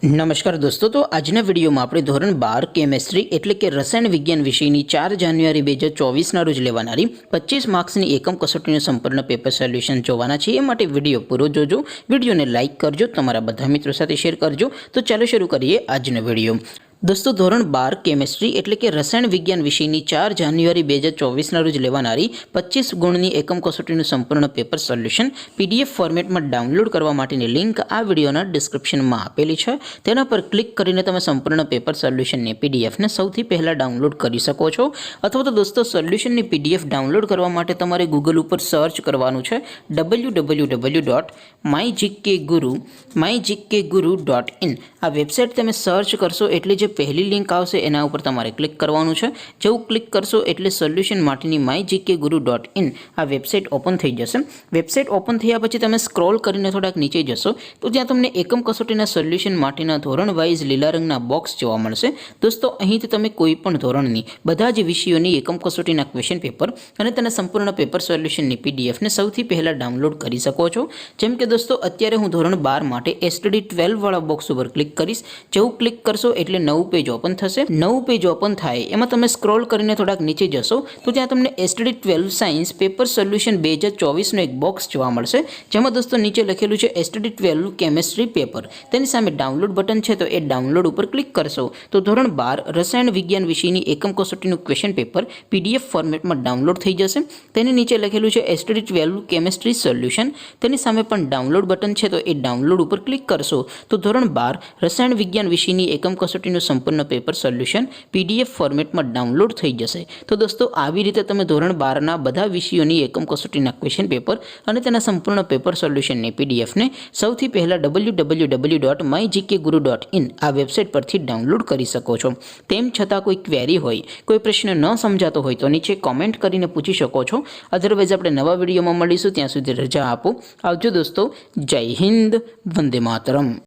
नमस्कार दोस्तों, तो આજના વિડીયોમાં આપણે ધોરણ 12 કેમેસ્ટ્રી એટલે કે રસાયણ વિજ્ઞાન વિષયની 4 જાન્યુઆરી 2024ના રોજ લેવાનારી 25 માર્ક્સની એકમ કસોટીનું સંપૂર્ણ પેપર સોલ્યુશન જોવાના છે। એ માટે વિડીયો પૂરો જોજો, વિડીયોને લાઇક કરજો, તમારા બધા મિત્રો સાથે શેર કરજો। તો ચાલો શરૂ કરીએ આજનો વિડીયો। दोस्तों धोरण 12 केमिस्ट्री एटले के रसायण विज्ञान विषयनी 4 जान्युआरी 2024 रोज लेवानारी 25 गुणनी एकम कसोटीनुं संपूर्ण पेपर सोल्यूशन पीडीएफ फॉर्मेट में डाउनलॉड करवा माटेनी लिंक आ विडियोना डिस्क्रिप्शन में आपेली छे। तेना पर क्लिक करीने तमे संपूर्ण पेपर सोल्यूशन ने पीडीएफ ने सौथी पहला डाउनलॉड करी सको छो। अथवा तो दोस्तों सोल्यूशन ने पीडीएफ डाउनलॉड करवा माटे तमारे गूगल पर सर्च करवानुं छे www.mygkguru.in। आ वेबसाइट तमे सर्च करशो एटले जे पहली लिंक आवशे एना उपर तमारे क्लिक करवानुं छे। जेवुं क्लिक करशो एटले सोल्यूशन माटेनी mygkguru.in आ वेबसाइट ओपन थई जशे। वेबसाइट ओपन थया पछी तमे स्क्रॉल करीने थोड़ाक नीचे जशो तो त्यां तमने एकम कसोटीना सोल्यूशन माटेना धोरण वाइज लीला रंगना बॉक्स जोवा मळशे। दोस्तों અહીંથી તમે કોઈપણ ધોરણની બધા જ વિષયોની એકમ કસોટીના ક્વેશ્ચન પેપર અને તેના સંપૂર્ણ પેપર સોલ્યુશનની પીડીએફ ને સૌથી પહેલા ડાઉનલોડ કરી શકો છો। જેમ કે દોસ્તો અત્યારે હું ધોરણ 12 માટે એસટીડી 12 વાળા બોક્સ ઉપર ક્લિક કરીશ। જેવું ક્લિક કરશો એટલે નવું पेज ओपन थशे। नवुं पेज ओपन थाय एमां तमे स्क्रॉल करीने थोड़ाक नीचे जशो तो त्यां तमने एसटीडी 12 साइंस पेपर सोल्यूशन 2024 नो एक बॉक्स जोवा मळशे। जेमां दोस्तों नीचे लखेलुं छे एसटीडी 12 केमिस्ट्री पेपर। तेनी सामे डाउनलॉड बटन छे तो ए डाउनलॉड उपर क्लिक करशो तो धोरण 12 रसायण विज्ञान विषयनी एकम कसोटीनुं क्वेश्चन पेपर पीडीएफ फॉर्मेट में डाउनलॉड थई जशे। तेनी नीचे लखेलुं छे एसटीडी 12 केमिस्ट्री सोल्यूशन। तेनी सामे पण डाउनलॉड बटन छे तो ए डाउनलॉड उपर क्लिक करशो तो धोरण 12 रसायण विज्ञान विषयनी एकम कसोटीनुं संपूर्ण पेपर सोल्यूशन पीडीएफ फॉर्मेट में डाउनलॉड थई जशे। तो दोस्तों आवी रीते तमे धोरण 12 ना बधा विषयोनी एकम कसोटीना क्वेश्चन पेपर अने तेना संपूर्ण पेपर सोल्यूशन ने पीडीएफ ने सौथी पहला www.mygkguru.in आ वेबसाइट परथी डाउनलॉड करी सको छो। तेम छतां कोई क्वेरी होय, कोई प्रश्न न समजातो होय तो नीचे कॉमेंट करीने पूछी शको छो। अदरवाइज आपणे नवा विडियोमां मळीशुं, त्यां सुधी रजा आपो। आवजो दोस्तों। जय हिंद, वंदे मातरम।